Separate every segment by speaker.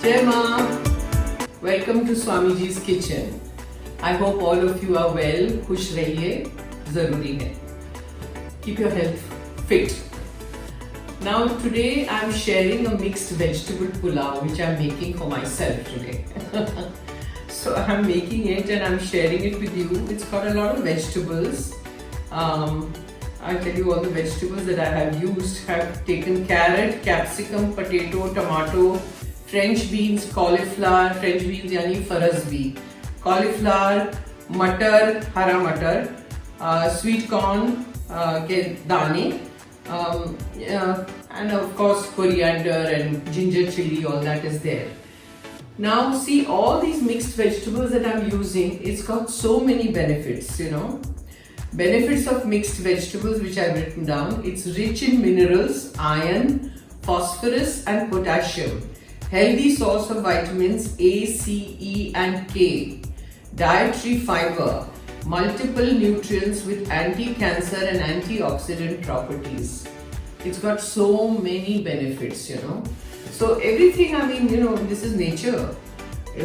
Speaker 1: Jai Ma, welcome to Swamiji's kitchen. I hope all of you are well. खुश रहिए, जरूरी है. Keep your health fit. Now today I am sharing a mixed vegetable pulao which I am making for myself today. So I am making it and I am sharing it with you. It's got a lot of vegetables. I'll tell you all the vegetables that I have used. I have taken carrot, capsicum, potato, tomato, French beans, cauliflower, French beans यानी फरसबी, cauliflower, मटर, हरा मटर, sweet corn के दाने, and of course coriander and ginger chili, all that is there. Now see all these mixed vegetables that I'm using, it's got so many benefits, you know. Benefits of mixed vegetables which I've written down. It's rich in minerals, iron, phosphorus and potassium. Healthy source of vitamins A, C, E and K. Dietary fiber. Multiple nutrients with anti-cancer and antioxidant properties. It's got so many benefits, you know. So everything, I mean, you know, this is nature.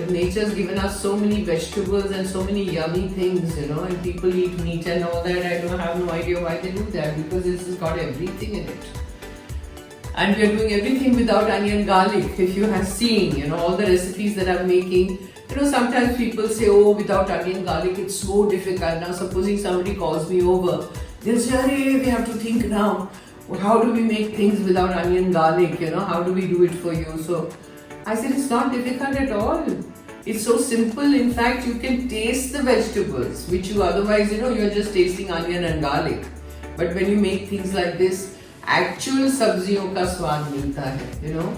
Speaker 1: Nature's given us so many vegetables and so many yummy things, you know, and people eat meat and all that. I don't have no idea why they do that, because this has got everything in it. And we are doing everything without onion garlic. If you have seen, you know, all the recipes that I'm making, you know, sometimes people say, oh, without onion garlic, it's so difficult. Now, supposing somebody calls me over, they'll say, Arey, we have to think now. How do we make things without onion garlic? You know, how do we do it for you? So I said, it's not difficult at all. It's so simple. In fact, you can taste the vegetables, which you otherwise, you know, you're just tasting onion and garlic. But when you make things like this, actual सब्जियों का स्वाद मिलता है, you know.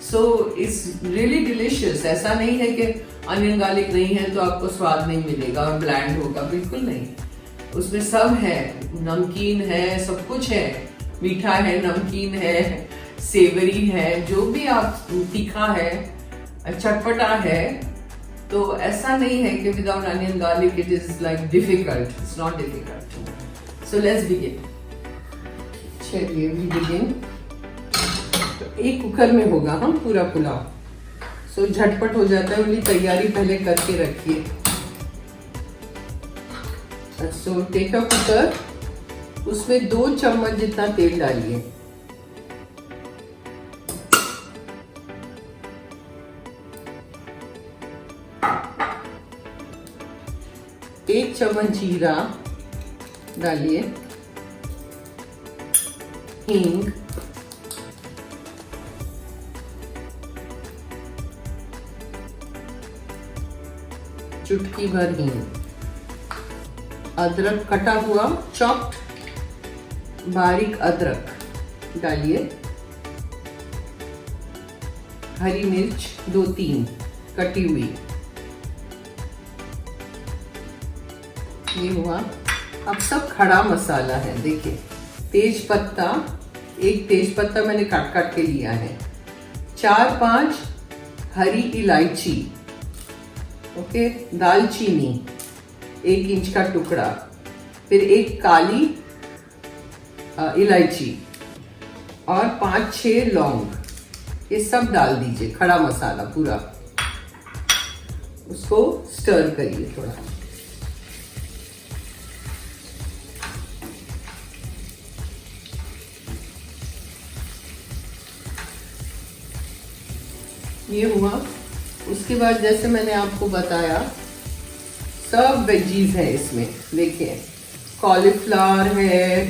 Speaker 1: So it's really delicious. ऐसा नहीं है कि onion garlic नहीं है तो आपको स्वाद नहीं मिलेगा और bland होगा, बिल्कुल नहीं. उसमें सब है, नमकीन है, सब कुछ है, मीठा है, नमकीन है, सेवरी है, जो भी आप तीखा है, चटपटा है. तो ऐसा नहीं है कि without onion garlic it is like difficult. It's not difficult. So let's begin. चलिए भी begin. तो एक कुकर में होगा हम पूरा पुलाव. सो झटपट हो जाता है, उनकी तैयारी पहले करके रखिए. सो टेक अ कुकर, उसमें 2 चम्मच जितना तेल डालिए. एक चम्मच जीरा डालिए, हींग, चुटकी भर हींग, अदरक कटा हुआ चॉप्ड बारीक अदरक डालिए, हरी मिर्च 2-3 कटी हुई. ये हुआ. अब सब खड़ा मसाला है. देखिए, तेज पत्ता, एक तेज पत्ता मैंने काट काट के लिया है, 4-5 हरी इलायची, ओके, दालचीनी 1 इंच का टुकड़ा, फिर एक काली इलायची और 5-6 लौंग. ये सब डाल दीजिए, खड़ा मसाला पूरा. उसको स्टर करिए थोड़ा. ये हुआ. उसके बाद जैसे मैंने आपको बताया, सब वेजीज है इसमें. देखिए, कॉलीफ्लावर है,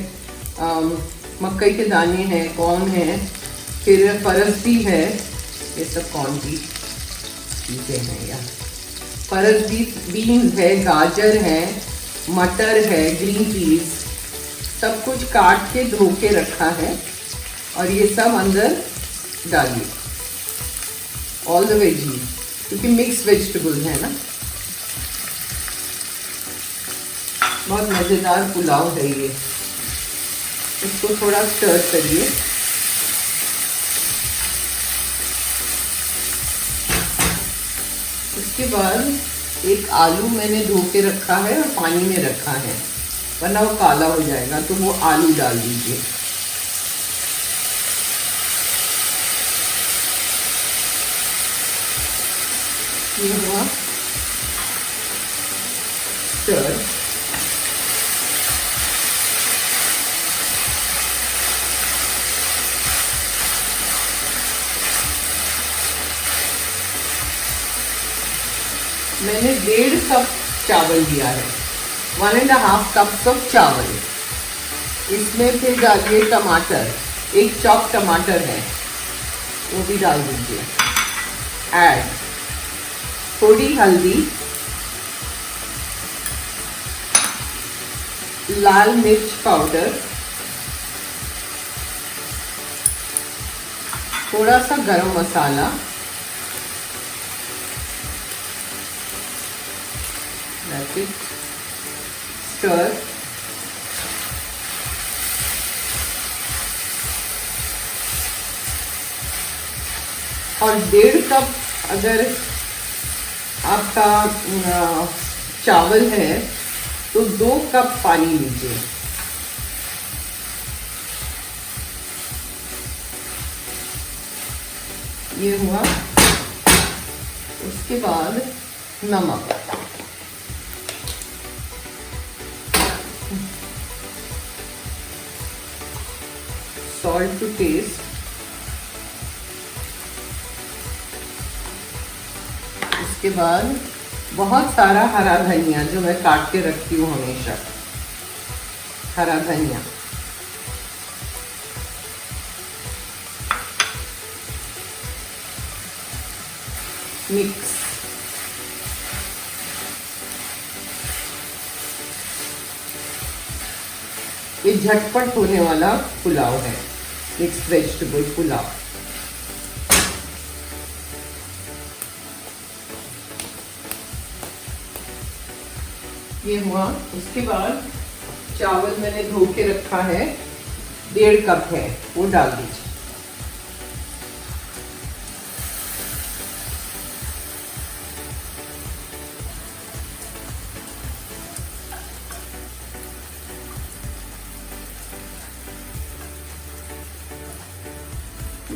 Speaker 1: मकई के दाने हैं, कॉर्न है, फिर फरसबी है. ये सब कॉर्न की चीज़ें हैं यार. फरसबी, बीन्स है, गाजर है, मटर है, ग्रीन पीस, सब कुछ काट के धो के रखा है और ये सब अंदर डालिए. ऑल द वेजीज, क्योंकि मिक्स वेजिटेबल्स है ना. बहुत मज़ेदार पुलाव है ये. इसको थोड़ा स्टर करिए. उसके बाद एक आलू मैंने धो के रखा है और पानी में रखा है, वरना वो काला हो जाएगा, तो वो आलू डाल दीजिए. ये हुआ स्टर। मैंने 1.5 कप चावल दिया है, 1.5 कप ऑफ चावल। इसमें फिर डालिए टमाटर, 1 चॉप टमाटर है वो भी डाल दीजिए। ऐड थोड़ी हल्दी, लाल मिर्च पाउडर, थोड़ा सा गरम मसाला, that's it, stir, और 1.5 कप अगर आपका चावल है तो 2 कप पानी लीजिए। ये हुआ। उसके बाद नमक, सॉल्ट टू टेस्ट, उसके बाद बहुत सारा हरा धनिया जो मैं काट के रखती हूँ हमेशा, हरा धनिया। मिक्स। ये झटपट होने वाला पुलाव है, मिक्स्ड वेजिटेबल पुलाव। ये हुआ। उसके बाद चावल मैंने धो के रखा है, 1.5 कप है, वो डाल दीजिए।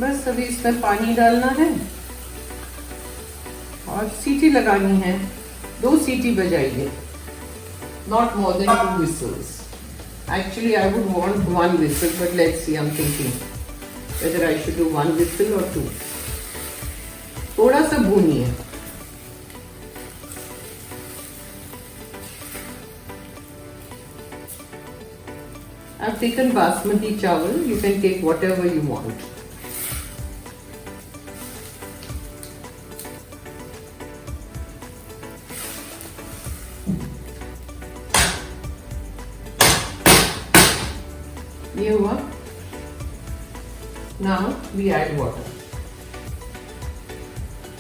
Speaker 1: बस अभी इसमें पानी डालना है और सीटी लगानी है। 2 सीटी बजाइए, not more than 2 whistles. Actually, I would want 1 whistle, but let's see. I'm thinking whether I should do 1 whistle or 2. थोड़ा सा भूनिए। I've taken basmati chawal. You can take whatever you want. ये हुआ। Now we add water.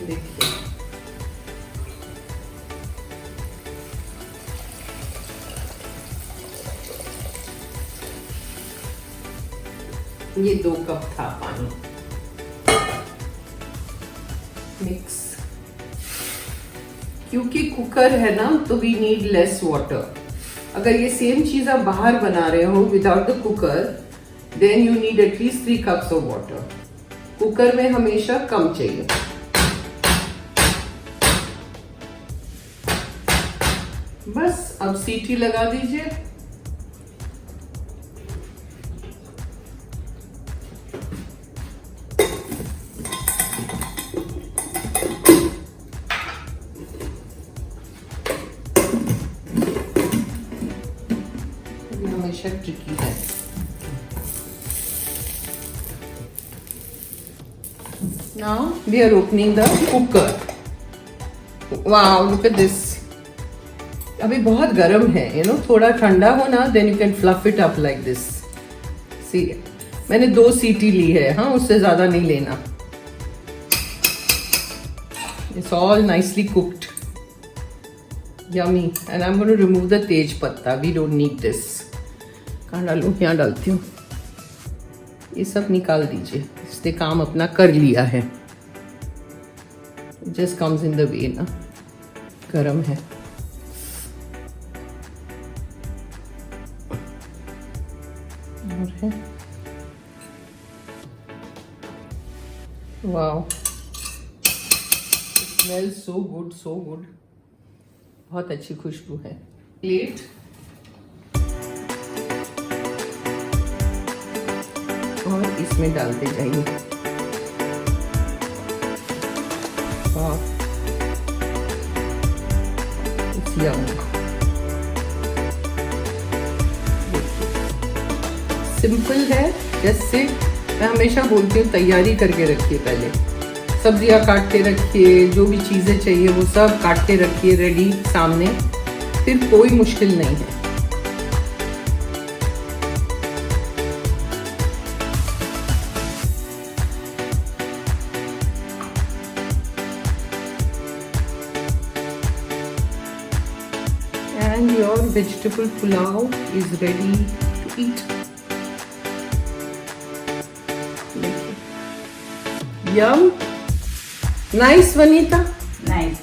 Speaker 1: देखिए ये 2 cup था पानी। Mix. क्योंकि cooker है ना तो वी नीड लेस वाटर। अगर ये सेम चीज आप बाहर बना रहे हो without the cooker, then you need at least 3 cups of water. Cooker में हमेशा कम चाहिए। बस अब सीटी लगा दीजिए। हमेशा ट्रिकी है। Now we are opening the cooker. Wow, look at this. अभी बहुत गर्म है, you know, थोड़ा ठंडा हो ना, then you can fluff it up like this. See, मैंने 2 सीटी ली है, हाँ, उससे ज्यादा नहीं लेना। It's all nicely cooked. Yummy. And I'm going to remove the tej patta. We don't need this. कहाँ डालूं? यहाँ डालती हूँ। ये सब निकाल दीजिए, इसने काम अपना कर लिया है। Just comes in the way ना, गरम है। और है, wow, smell so good, so good. बहुत अच्छी खुशबू है. प्लेट. और इसमें डालते जाइए. वाह, इट्स यम्मी. सिंपल है. जैसे मैं हमेशा बोलती हूँ, तैयारी करके रखिए. पहले सब्जियां काट के रखिए, जो भी चीज़ें चाहिए वो सब काट के रखिए रेडी सामने. फिर कोई मुश्किल नहीं है. And your vegetable pulao is ready to eat. Yum. Nice, Vanita.
Speaker 2: Nice.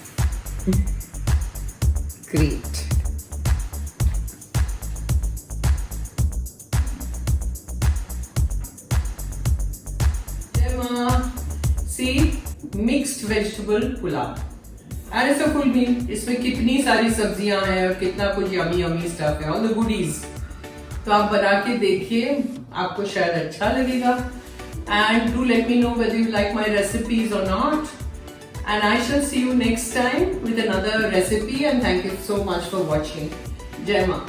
Speaker 1: Great. Gemma, see, mixed vegetable pulao. And it's a full meal. इसमें कितनी सारी सब्जियां हैं और कितना कुछ यमी यमी स्टफ है, ऑल द गुडीज. तो आप बना के देखिए, आपको शायद अच्छा लगेगा. And do let me know whether you like my recipes or not. And I shall see you next time with another recipe. And thank you so much for watching. Jai Maa.